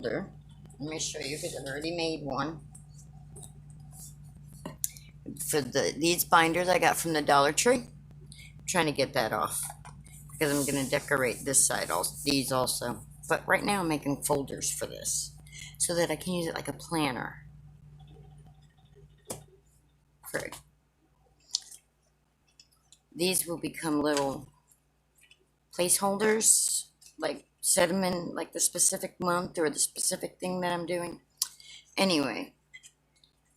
Let me show you because I've already made one. For these binders I got from the Dollar Tree. I'm trying to get that off because I'm going to decorate this side also, these also. But right now I'm making folders for this so that I can use it like a planner. These will become little placeholders, like set them in like the specific month or the specific thing that I'm doing. Anyway,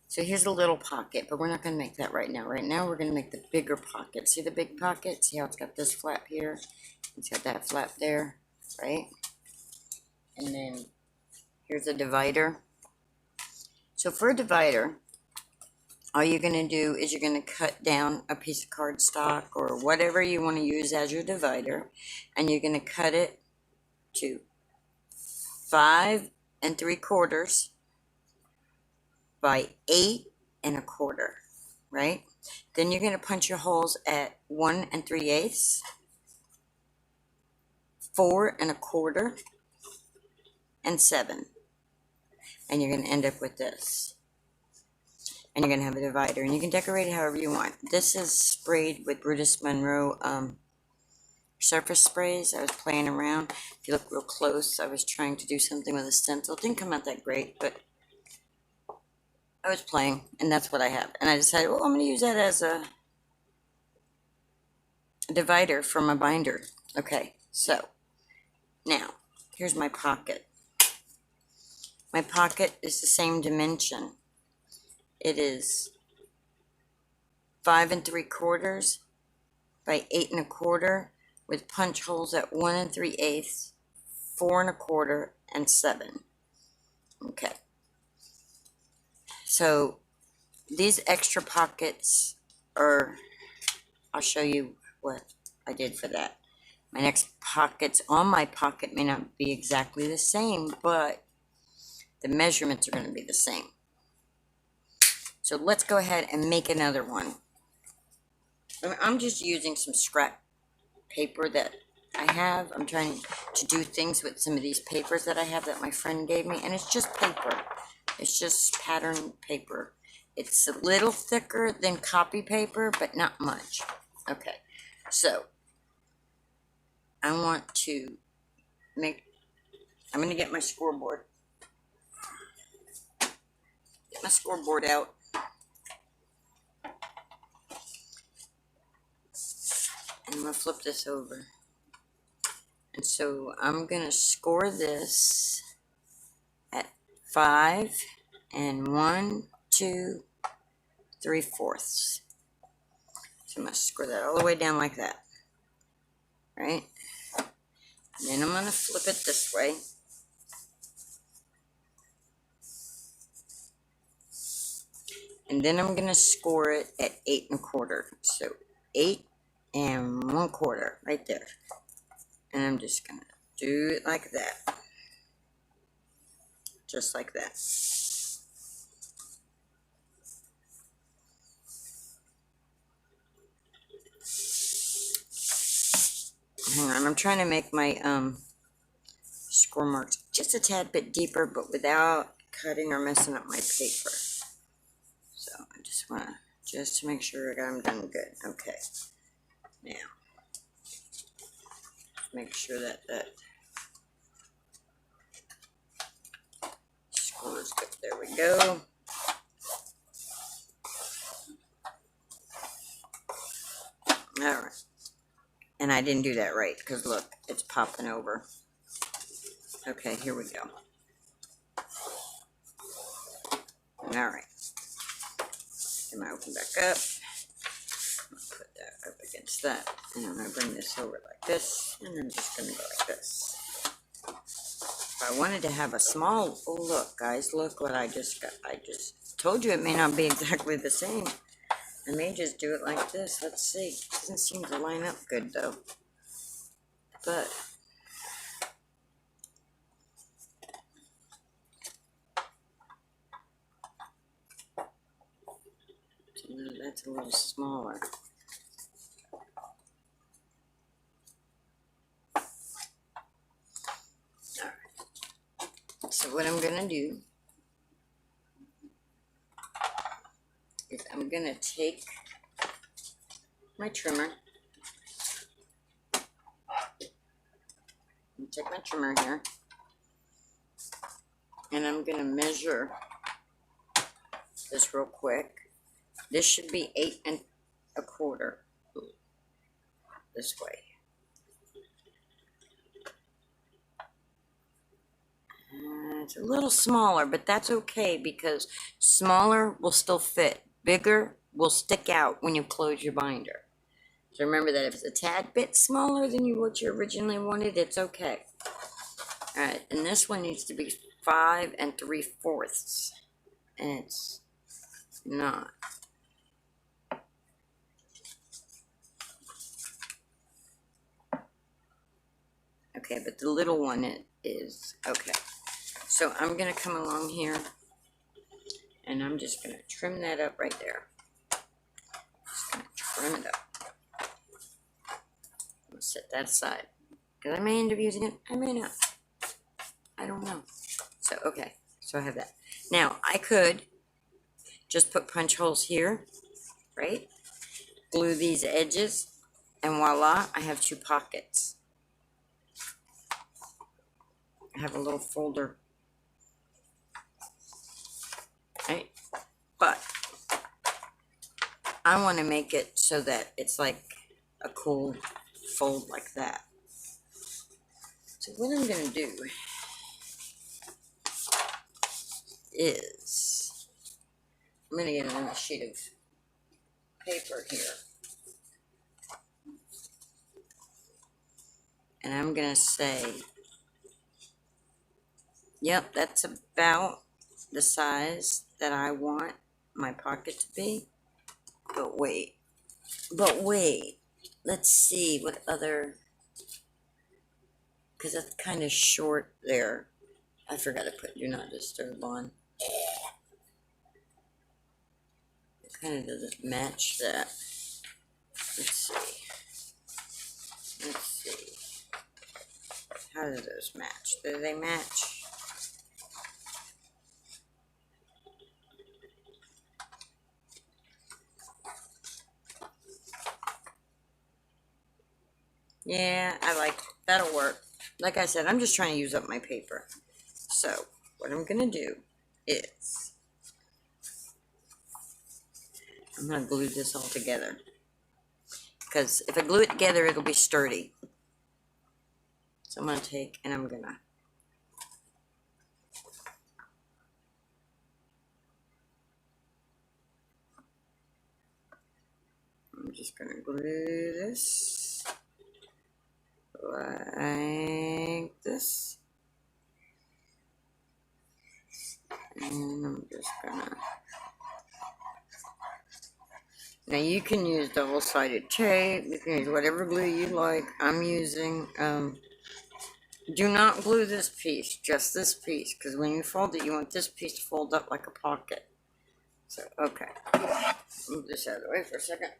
so here's a little pocket, but we're not going to make that right now. Right now we're going to make the bigger pocket. See the big pocket? See how it's got this flap here? It's got that flap there, right? And then here's a divider. So for a divider, all you're going to do is you're going to cut down a piece of cardstock or whatever you want to use as your divider, and you're going to cut it to 5 3/4 by 8 1/4, right? Then you're going to punch your holes at 1 3/8, 4 1/4, and 7. And you're going to end up with this. And you're going to have a divider. And you can decorate it however you want. This is sprayed with Brutus Monroe surface sprays. I was playing around. If you look real close, I was trying to do something with a stencil. It didn't come out that great, but I was playing, and that's what I have. And I decided, well, I'm going to use that as a divider for my binder. Okay, so now here's my pocket. My pocket is the same dimension. It is 5 3/4 by 8 1/4 with punch holes at 1 3/8, 4 1/4, and 7. Okay. So these extra pockets are, I'll show you what I did for that. My next pockets on my pocket may not be exactly the same, but the measurements are going to be the same. So let's go ahead and make another one. I'm just using some scrap paper that I have. I'm trying to do things with some of these papers that I have that my friend gave me, and it's just paper. It's just pattern paper. It's a little thicker than copy paper, but not much. Okay, so I want to make, I'm going to get my scoreboard. Get my scoreboard out. And I'm going to flip this over. And so I'm going to score this at 5 1 2 3/4. So I'm going to score that all the way down like that. Right? And then I'm going to flip it this way. And then I'm going to score it at 8 1/4. So 8 1/4 right there. And I'm just going to do it like that. Just like that. Hang on, I'm trying to make my score marks just a tad bit deeper, but without cutting or messing up my paper. So I just want to make sure I got them done good. Okay. Now, make sure that score is good. There we go. All right. And I didn't do that right because look, it's popping over. Okay, here we go. All right. Get my open back up. I'll put that up against that. And I'm going to bring this over like this. And I'm just going to go like this. If I wanted to have a small, oh look guys, look what I just got. I just told you it may not be exactly the same. I may just do it like this. Let's see. It doesn't seem to line up good though. But that's a little smaller. Alright. So what I'm gonna do is I'm gonna take my trimmer. Take my trimmer here, and I'm gonna measure this real quick. This should be 8 1/4 this way. It's a little smaller, but that's okay because smaller will still fit. Bigger will stick out when you close your binder. So remember that if it's a tad bit smaller than what you originally wanted, it's okay. Alright, and this one needs to be 5 3/4, and it's not. Okay, but the little one it is. Okay, so I'm going to come along here, and I'm just going to trim that up right there. Just going to trim it up. I'm going to set that aside. Because I may end up using it, I may not. I don't know. So, okay, so I have that. Now, I could just put punch holes here, right? Glue these edges, and voila, I have 2 pockets. I have a little folder, right? But I want to make it so that it's like a cool fold like that. So what I'm going to do is I'm going to get another sheet of paper here, and I'm going to say, yep, that's about the size that I want my pocket to be. But wait, let's see what other, because that's kind of short there. I forgot to put do not disturb on. It kind of doesn't match that. Let's see. How do those match? Do they match? Yeah, I like it. That'll work. Like I said, I'm just trying to use up my paper. So, what I'm going to do is I'm going to glue this all together. Because if I glue it together, it'll be sturdy. So I'm going to take and I'm just going to glue this like this. And I'm just going to... Now you can use double-sided tape, you can use whatever glue you like. I'm using, do not glue this piece, just this piece, because when you fold it, you want this piece to fold up like a pocket. So, okay. Move this out of the way for a second.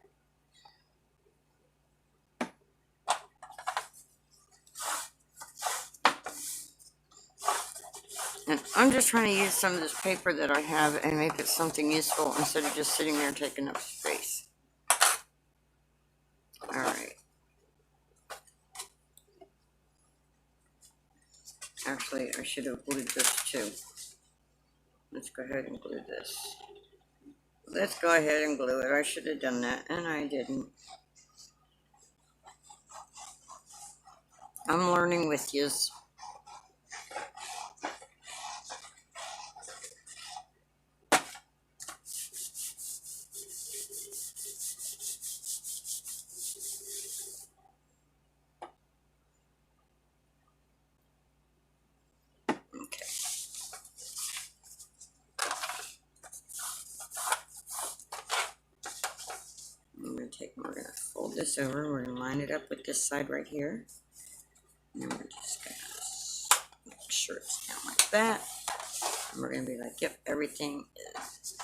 And I'm just trying to use some of this paper that I have and make it something useful instead of just sitting there taking up space. Alright. Actually, I should have glued this too. Let's go ahead and glue this. Let's go ahead and glue it. I should have done that, and I didn't. I'm learning with yous. We're going to fold this over. We're going to line it up with this side right here. And then we're just going to make sure it's down like that. And we're going to be like, yep, everything is.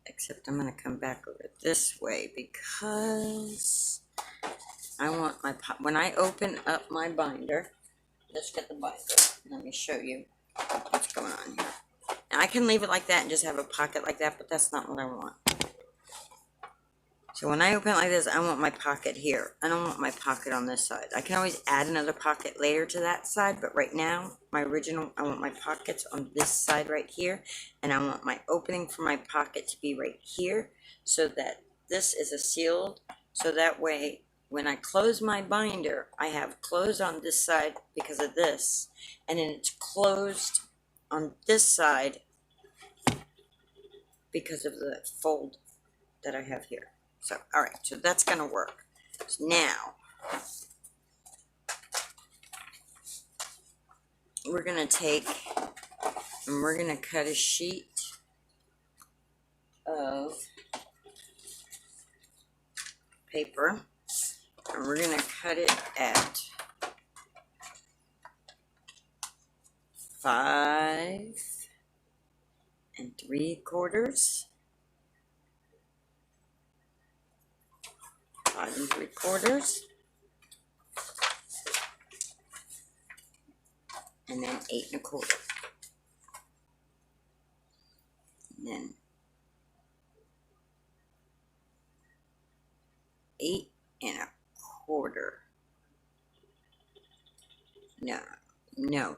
Except I'm going to come back over this way because I want my, when I open up my binder, let's get the binder. Let me show you. What's going on here? Now, I can leave it like that and just have a pocket like that, but that's not what I want. So when I open it like this, I want my pocket here. I don't want my pocket on this side. I can always add another pocket later to that side, but right now, my original, I want my pockets on this side right here, and I want my opening for my pocket to be right here, so that this is a sealed, so that way, when I close my binder, I have closed on this side because of this, and then it's closed on this side because of the fold that I have here. So, all right, so that's going to work. So now, we're going to take and we're going to cut a sheet of paper, and we're going to cut it at 5 3/4. 5 3/4, and then 8 1/4, and then 8 1/4. No,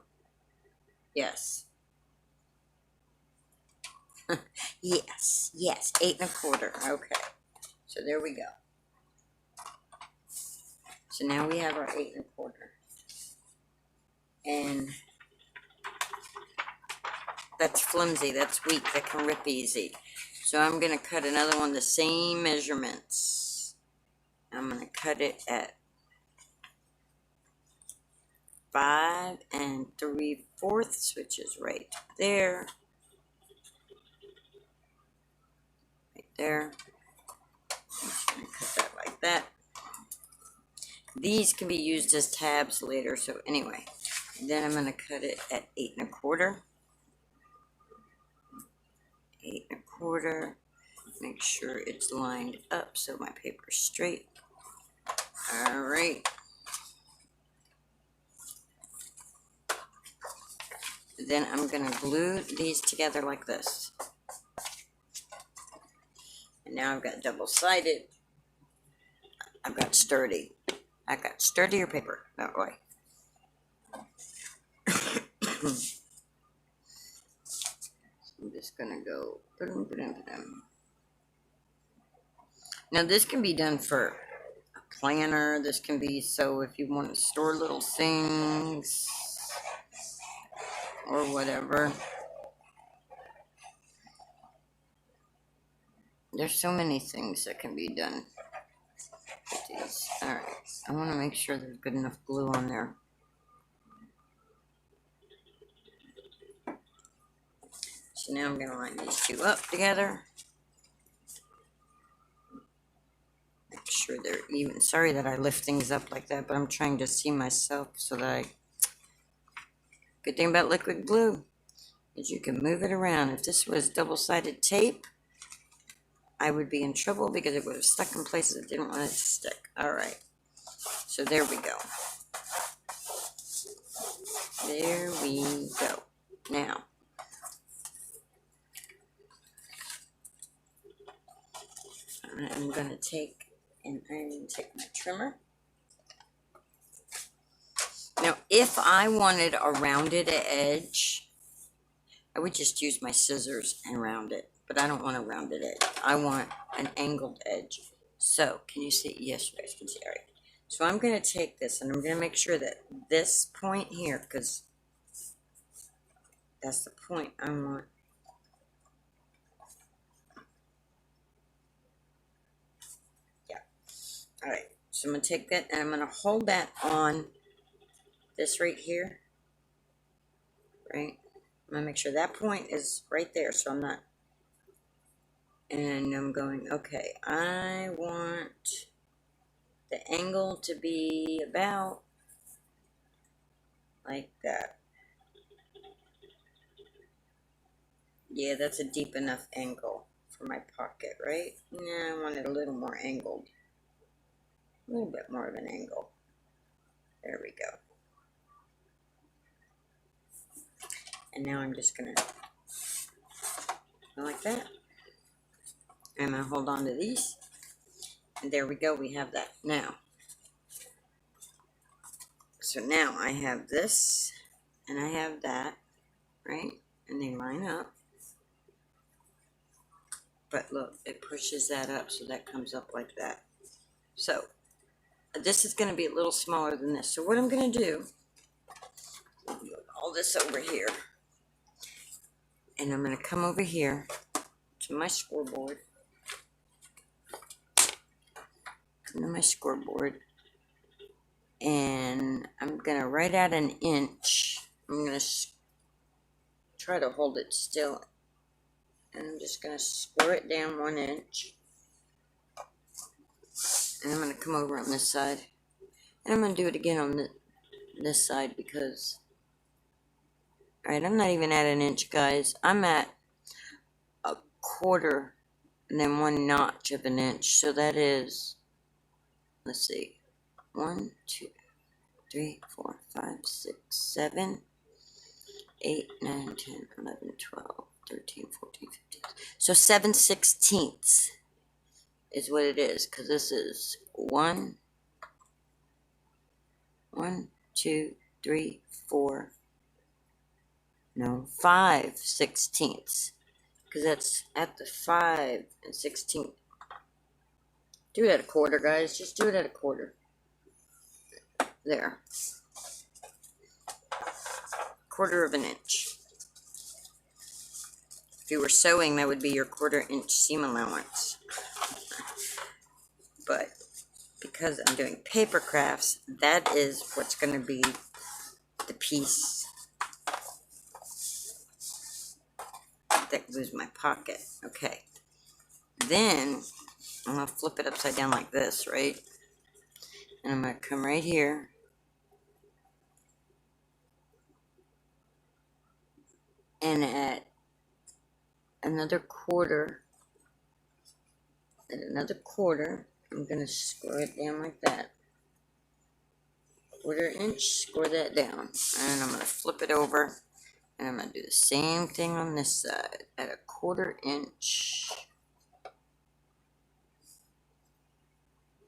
yes, yes, 8 1/4. Okay, so there we go. So now we have our 8 1/4. And that's flimsy, that's weak, that can rip easy. So I'm going to cut another one the same measurements. I'm going to cut it at 5 3/4, which is right there. Right there. I'm just going to cut that like that. These can be used as tabs later, so anyway. Then I'm going to cut it at 8 1/4. 8 1/4. Make sure it's lined up so my paper's straight. All right. Then I'm going to glue these together like this. And now I've got double-sided. I've got sturdy. I've got sturdier paper that way. I'm just going to go. Now this can be done for a planner. This can be so if you want to store little things or whatever. There's so many things that can be done with these. Alright, I want to make sure there's good enough glue on there. So now I'm going to line these two up together. Make sure they're even. Sorry that I lift things up like that, but I'm trying to see myself so that I... Good thing about liquid glue is you can move it around. If this was double-sided tape, I would be in trouble because it would have stuck in places that didn't want it to stick. Alright, so there we go. There we go. Now, I'm going to take my trimmer. Now, if I wanted a rounded edge, I would just use my scissors and round it. But I don't want a rounded edge. I want an angled edge. So, can you see? Yes, you guys can see. All right. So, I'm going to take this and I'm going to make sure that this point here, because that's the point I want. Yeah. All right. So, I'm going to take that and I'm going to hold that on this right here. Right? I'm going to make sure that point is right there so I'm not. And I'm going, okay, I want the angle to be about like that. Yeah, that's a deep enough angle for my pocket, right? Nah, I want it a little more angled. A little bit more of an angle. There we go. And now I'm just gonna go like that. I'm gonna hold on to these. And there we go, we have that now. So now I have this, and I have that, right? And they line up. But look, it pushes that up, so that comes up like that. So, this is going to be a little smaller than this. So what I'm going to do, all this over here, and I'm going to come over here to my scoreboard. Come to my scoreboard, and I'm going to write out an inch. I'm going to try to hold it still, and I'm just going to score it down 1 inch. And I'm going to come over on this side, and I'm going to do it again on this side because, alright, I'm not even at an inch, guys. I'm at a quarter and then 1 notch of an inch. So that is, let's see, 1, 2, 3, 4, 5, 6, 7, 8, 9, 10, 11, 12, 13, 14, 15. So 7/16 is what it is, because this is 1, 2, 3, 4, no, 5/16, because that's at the 5 and 16. Do it at a quarter, guys. Just do it at a quarter. There. Quarter of an inch. If you were sewing, that would be your 1/4 inch seam allowance. But because I'm doing paper crafts, that is what's going to be the piece that goes in my pocket. Okay. Then I'm going to flip it upside down like this, right? And I'm going to come right here. And at another quarter, I'm going to score it down like that. 1/4 inch, score that down. And I'm going to flip it over. And I'm going to do the same thing on this side at a 1/4 inch.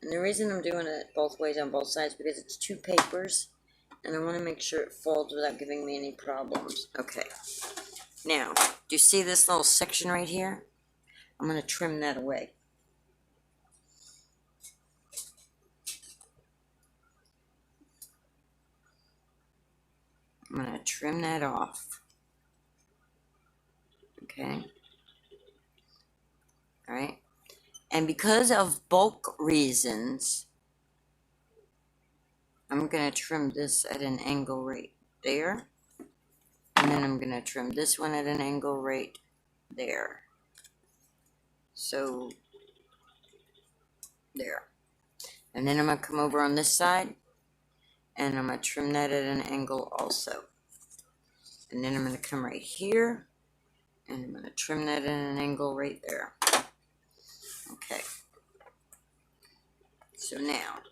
And the reason I'm doing it both ways on both sides because it's 2 papers. And I want to make sure it folds without giving me any problems. Okay. Now, do you see this little section right here? I'm going to trim that away. I'm going to trim that off. Okay. Alright. And because of bulk reasons, I'm going to trim this at an angle right there. And then I'm going to trim this one at an angle right there. So, there. And then I'm going to come over on this side. And I'm going to trim that at an angle also. And then I'm going to come right here. And I'm going to trim that at an angle right there. Okay. So now,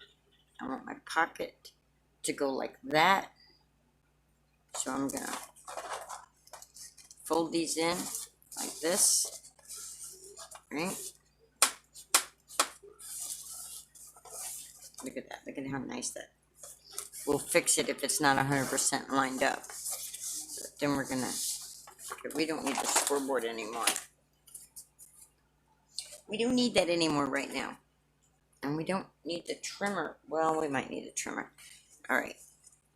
I want my pocket to go like that. So I'm going to fold these in like this. Right? Look at that. Look at how nice that. We'll fix it if it's not 100% lined up. But then we're going to, we don't need the scoreboard anymore. We don't need that anymore right now. And we don't need the trimmer. Well, we might need a trimmer. Alright.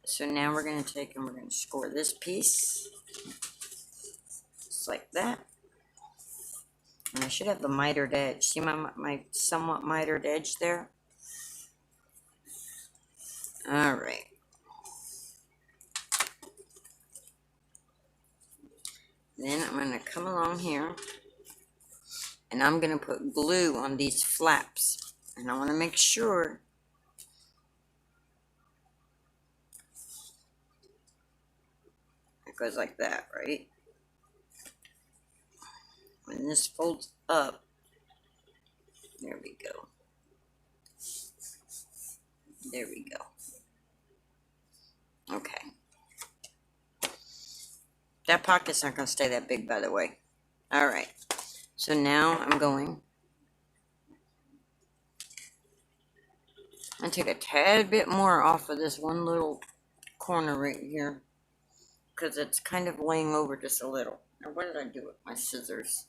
So now we're going to take and we're going to score this piece. Just like that. And I should have the mitered edge. See my somewhat mitered edge there? Alright. Then I'm going to come along here. And I'm going to put glue on these flaps. And I want to make sure it goes like that, right? When this folds up, there we go. There we go. Okay. That pocket's not going to stay that big, by the way. All right. So now I'm going and take a tad bit more off of this one little corner right here, because it's kind of laying over just a little. Now, what did I do with my scissors?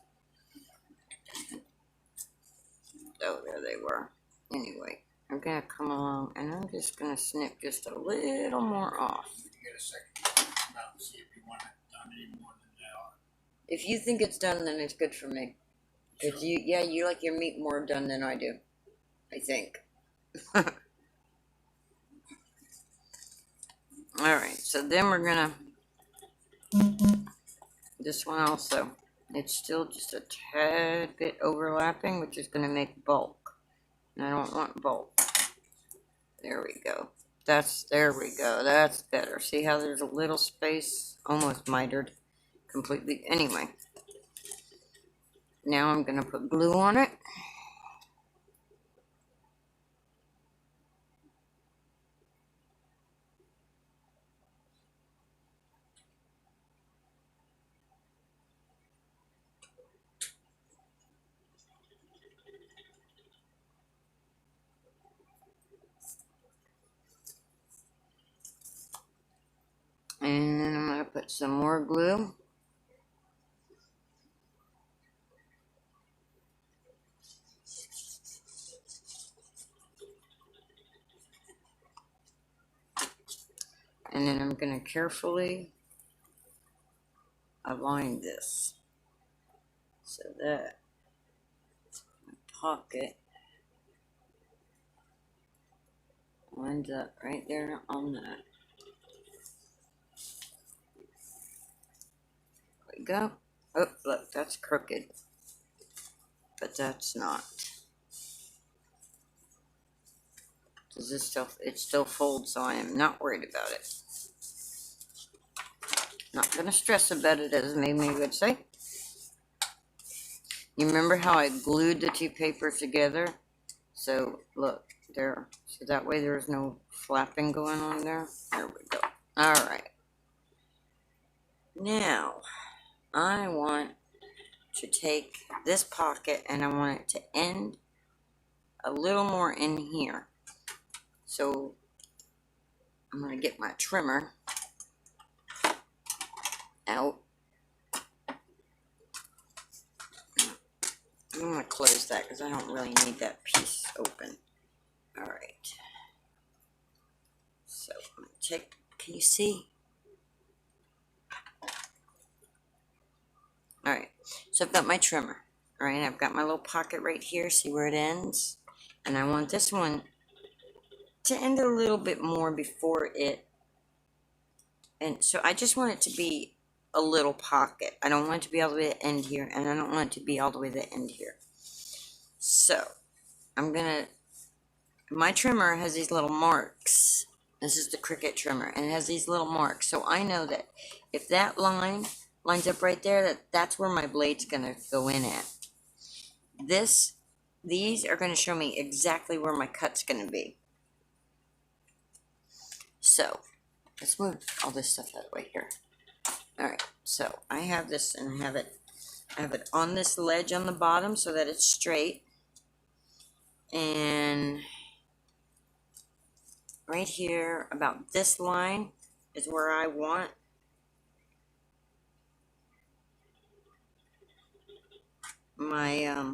Oh, there they were. Anyway, I'm going to come along and I'm just going to snip just a little more off. Get a second about to see if you want it done any more than they are. If you think it's done, then it's good for me. Because you like your meat more done than I do. I think. Alright, so then we're gonna, this one also, it's still just a tad bit overlapping, which is gonna make bulk. And I don't want bulk. There we go. There we go. That's better. See how there's a little space? Almost mitered completely. Anyway. Now I'm gonna put glue on it. And then I'm going to put some more glue. And then I'm going to carefully align this so that my pocket lines up right there on that. There we go. Oh, look, that's crooked. But that's not. Does this still, it still folds, so I am not worried about it. Not going to stress about it, as Mimi would say. You remember how I glued the two papers together? So, look, there. So that way there's no flapping going on there. There we go. Alright. Now, I want to take this pocket and I want it to end a little more in here. So, I'm going to get my trimmer out. I'm going to close that because I don't really need that piece open. Alright. So, I'm going to take, can you see? Alright, so I've got my trimmer. Alright, I've got my little pocket right here. See where it ends? And I want this one to end a little bit more before it. And so I just want it to be a little pocket. I don't want it to be all the way to the end here, and I don't want it to be all the way to the end here. So, I'm gonna, my trimmer has these little marks. This is the Cricut trimmer, and it has these little marks. So I know that if that line lines up right there, that's where my blade's gonna go in at. These are gonna show me exactly where my cut's gonna be. So, let's move all this stuff out of the way here. Alright, so I have this, and I have it on this ledge on the bottom so that it's straight. And right here, about this line, is where I want my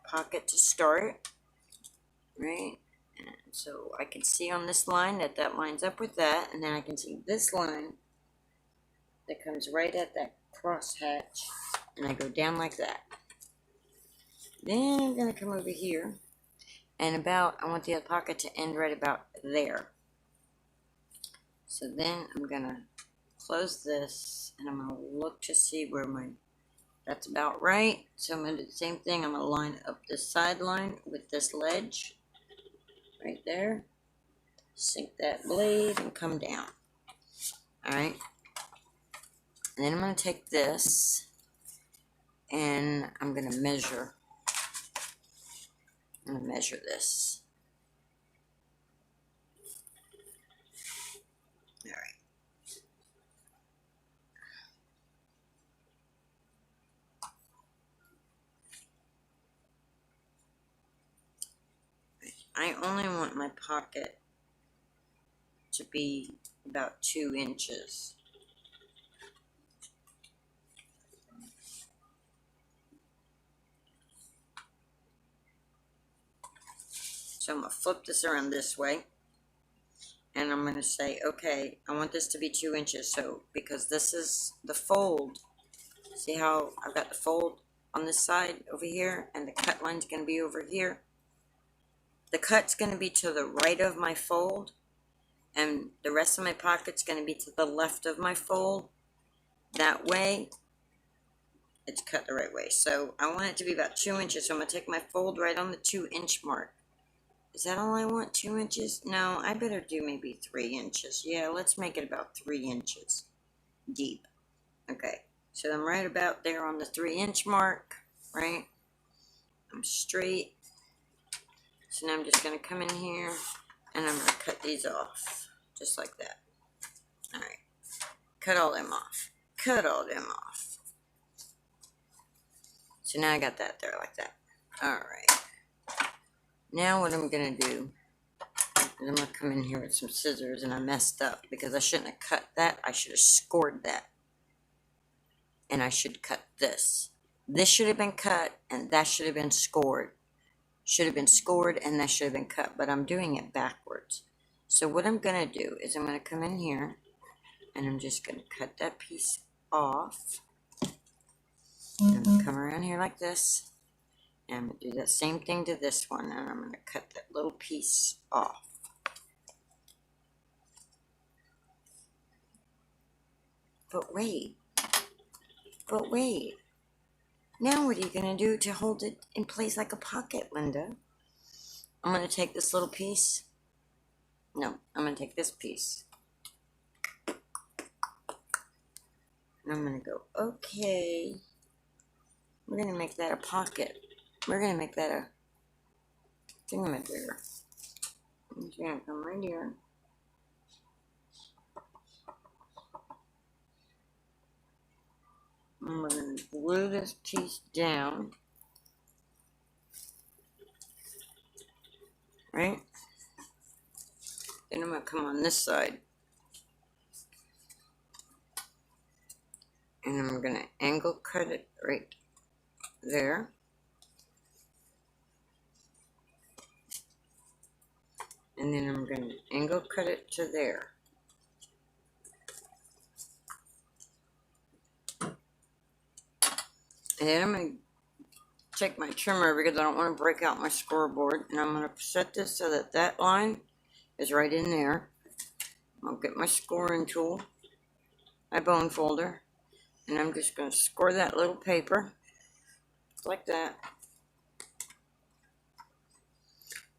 pocket to start. Right? And so I can see on this line that lines up with that, and then I can see this line that comes right at that crosshatch, and I go down like that. Then I'm going to come over here, and I want the other pocket to end right about there. So then I'm going to close this, and I'm going to look to see where that's about right. So I'm going to do the same thing. I'm going to line up this side line with this ledge right there. Sink that blade and come down. Alright. And then I'm going to take this, and I'm going to measure. I'm going to measure this. Alright. I only want my pocket to be about 2 inches. So I'm going to flip this around this way. And I'm going to say, okay, I want this to be 2 inches. So, because this is the fold, see how I've got the fold on this side over here, and the cut line's going to be over here. The cut's going to be to the right of my fold, and the rest of my pocket's going to be to the left of my fold. That way, it's cut the right way. So I want it to be about 2 inches. So I'm going to take my fold right on the 2-inch mark. Is that all I want? 2 inches? No, I better do maybe 3 inches. Yeah, let's make it about 3 inches deep. Okay, so I'm right about there on the 3-inch mark, right? I'm straight. So now I'm just going to come in here and I'm going to cut these off. Just like that. Alright. Cut all them off. Cut all them off. So now I got that there like that. Alright. Now what I'm going to do is I'm going to come in here with some scissors, and I messed up because I shouldn't have cut that. I should have scored that. And I should cut this. This should have been cut and that should have been scored. Should have been scored and that should have been cut, but I'm doing it backwards. So what I'm going to do is I'm going to come in here and I'm just going to cut that piece off. I'm going to come around here like this. And I'm going to do that same thing to this one, and I'm going to cut that little piece off. But wait. Now what are you going to do to hold it in place like a pocket, Linda? I'm going to take this little piece. No, I'm going to take this piece. And I'm going to go, okay. We're going to make that a pocket. We're going to make that a thingamajigger. I'm just going to come right here. And we're going to glue this piece down. Right? Then I'm going to come on this side. And I'm going to angle cut it right there. And then I'm going to angle cut it to there. And then I'm going to take my trimmer because I don't want to break out my scoreboard. And I'm going to set this so that that line is right in there. I'll get my scoring tool, my bone folder, and I'm just going to score that little paper like that.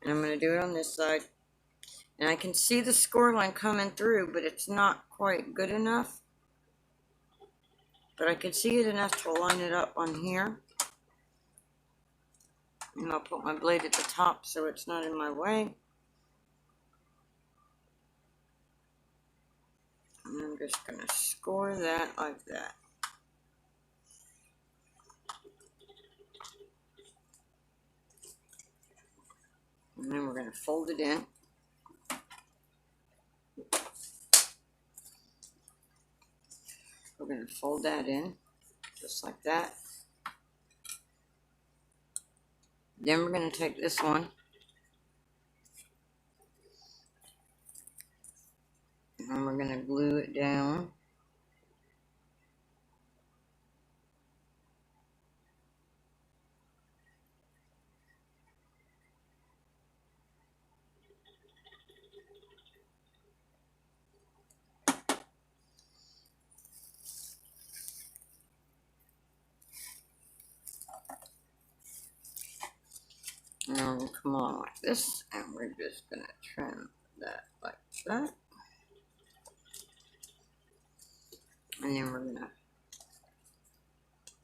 And I'm going to do it on this side. And I can see the score line coming through, but it's not quite good enough. But I can see it enough to line it up on here. And I'll put my blade at the top so it's not in my way. And I'm just going to score that like that. And then we're going to fold it in. We're going to fold that in, just like that. Then we're going to take this one. And we're going to glue it down. And we're going to come on like this, and we're just going to trim that like that. And then we're going to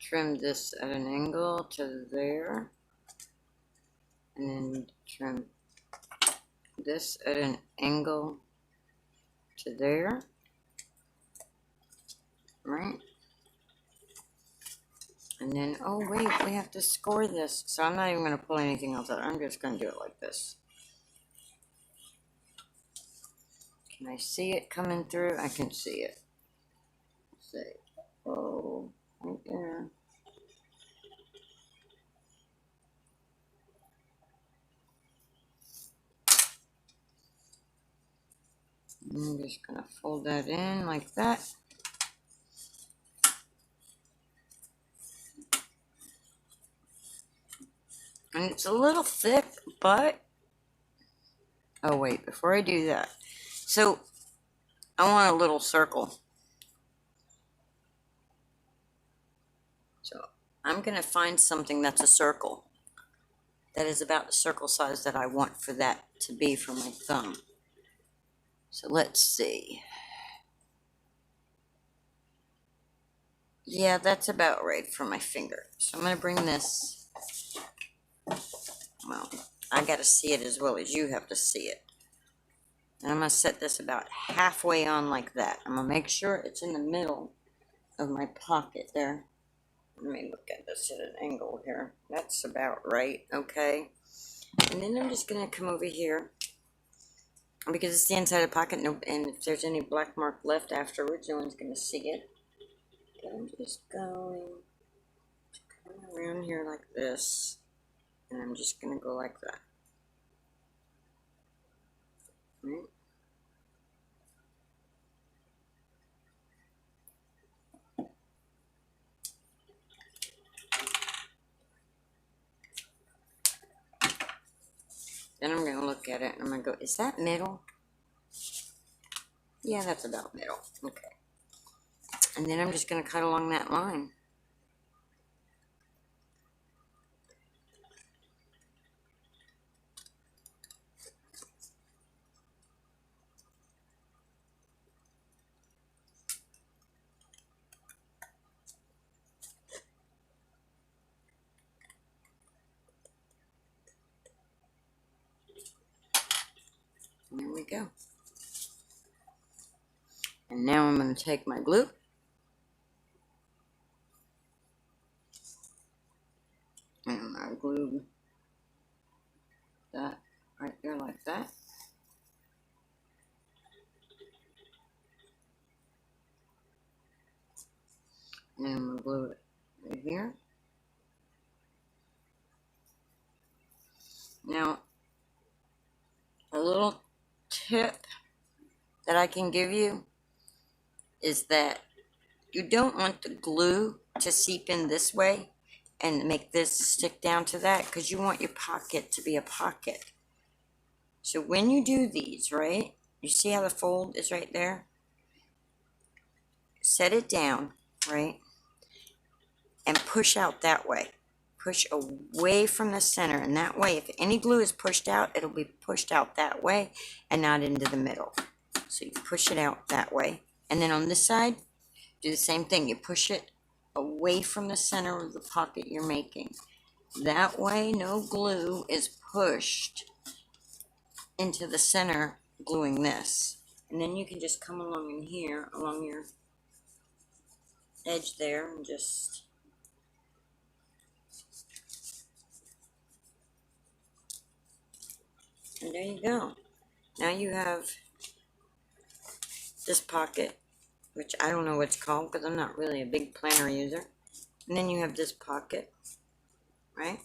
trim this at an angle to there. And then trim this at an angle to there. Right? And then, oh wait, we have to score this. So I'm not even going to pull anything else out. I'm just going to do it like this. Can I see it coming through? I can see it. Let's see. Oh, right there. I'm just gonna fold that in like that. And it's a little thick, but oh wait, before I do that. So I want a little circle. So I'm gonna find something that's a circle. That is about the circle size that I want for that to be for my thumb. So let's see. Yeah, that's about right for my finger. So I'm gonna bring this. Well, I gotta see it as well as you have to see it. And I'm gonna set this about halfway on like that. I'm gonna make sure it's in the middle of my pocket there. Let me look at this at an angle here. That's about right, okay? And then I'm just gonna come over here because it's the inside of the pocket, and if there's any black mark left afterwards, no one's gonna see it. But I'm just going to come around here like this, and I'm just gonna go like that. Right? Then I'm gonna look at it and I'm gonna go, is that middle? Yeah, that's about middle. Okay. And then I'm just gonna cut along that line. And there we go. And now I'm gonna take my glue. And I glue that right there like that. And I'm gonna glue it right here. Now, a little tip that I can give you is that you don't want the glue to seep in this way and make this stick down to that, because you want your pocket to be a pocket. So when you do these, right, you see how the fold is right there? Set it down, right, and push out that way. Push away from the center, and that way, if any glue is pushed out, it'll be pushed out that way and not into the middle. So you push it out that way, and then on this side, do the same thing. You push it away from the center of the pocket you're making. That way, no glue is pushed into the center, gluing this. And then you can just come along in here, along your edge there, and just and there you go. Now you have this pocket, which I don't know what it's called because I'm not really a big planner user. And then you have this pocket, right?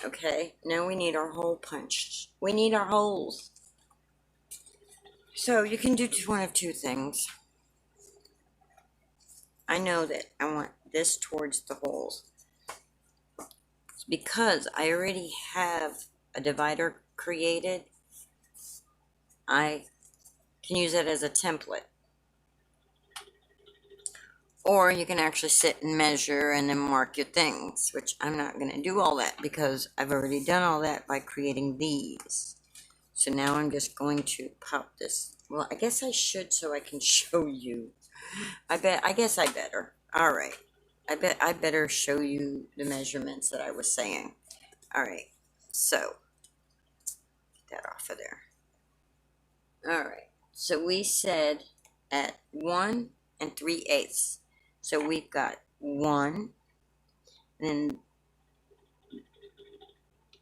Okay, now we need our hole punched. We need our holes. So you can do one of two things. I know that I want this towards the holes. Because I already have a divider created, I can use it as a template. Or you can actually sit and measure and then mark your things, which I'm not going to do all that because I've already done all that by creating these. So now I'm just going to pop this. Well, I guess I should so I can show you. I guess I better. All right. I better show you the measurements that I was saying. All right. So, get that off of there. All right. So we said at 1 3/8. So we've got 1, then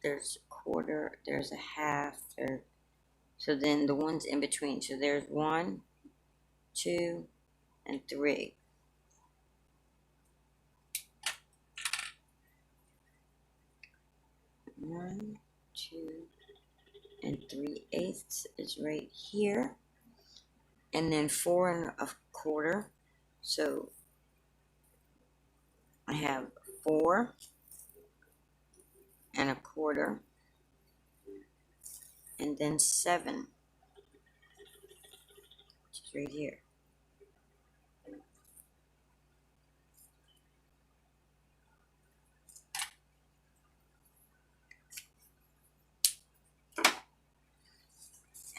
there's a quarter, there's a half, So then the ones in between. So there's 1, 2, and 3. One, 2, and 3/8 is right here. And then 4 1/4. So I have 4 1/4. And then 7, which is right here.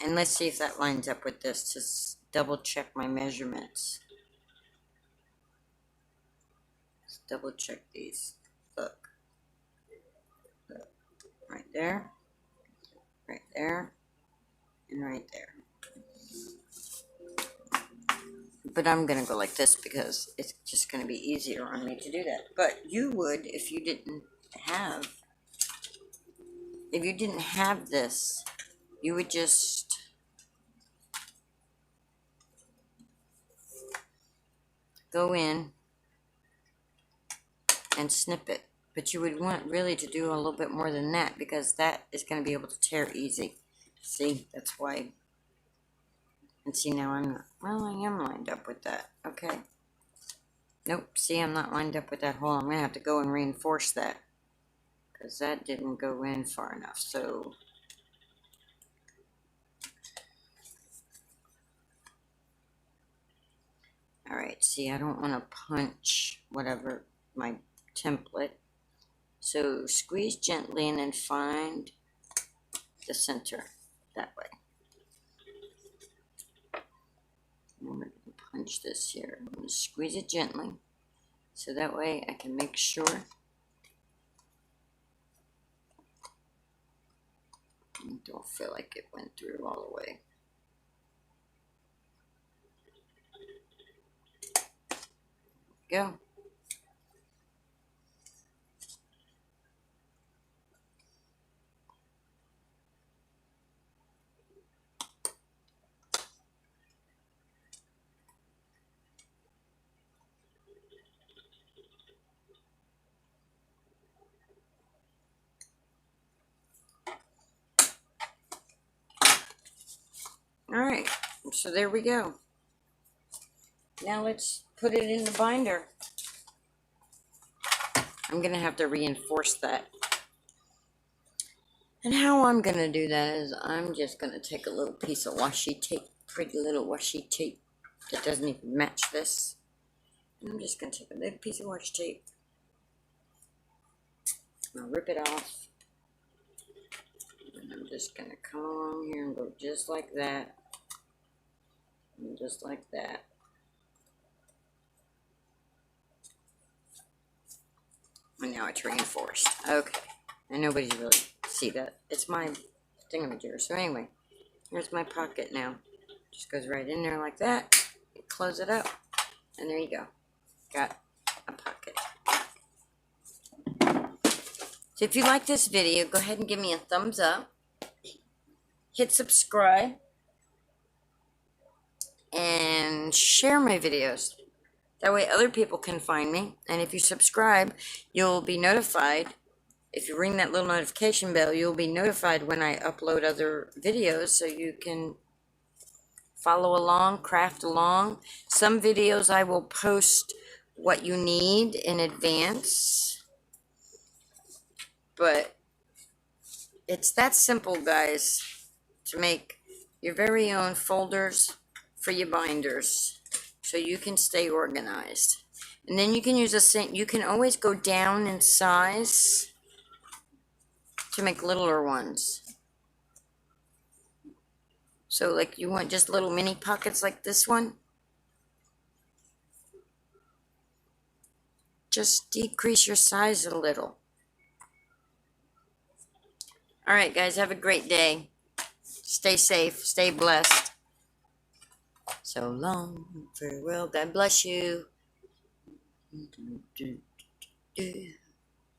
And let's see if that lines up with this. Just double check my measurements. Let's double check these. Look. Look. Right there. Right there. And right there. But I'm going to go like this because it's just going to be easier on me to do that. But you would if you didn't have this, you would just go in and snip it. But you would want really to do a little bit more than that because that is going to be able to tear easy. See, that's why. And see, now I'm not, well, I am lined up with that. Okay. Nope, see, I'm not lined up with that hole. I'm going to have to go and reinforce that because that didn't go in far enough. So alright, see, I don't want to punch whatever my template. So squeeze gently and then find the center that way. And we're going to punch this here. I'm going to squeeze it gently so that way I can make sure I don't feel like it went through all the way. Go. Alright, so there we go. Now let's put it in the binder. I'm going to have to reinforce that. And how I'm going to do that is I'm just going to take a little piece of washi tape, pretty little washi tape that doesn't even match this. And I'm just going to take a little piece of washi tape. I'll rip it off. And I'm just going to come along here and go just like that. And just like that. And now it's reinforced. Okay. And nobody's really see that. It's my thingamajigger. So anyway, here's my pocket now. Just goes right in there like that. You close it up. And there you go. Got a pocket. So if you like this video, go ahead and give me a thumbs up. Hit subscribe. And share my videos. That way other people can find me. And if you subscribe, you'll be notified. If you ring that little notification bell, you'll be notified when I upload other videos so you can follow along, craft along. Some videos I will post what you need in advance. But it's that simple, guys, to make your very own folders for your binders so you can stay organized. And then you can use a same, you can always go down in size to make littler ones. So like you want just little mini pockets like this one, just decrease your size a little. Alright guys, have a great day. Stay safe, stay blessed. So long, farewell, God bless you.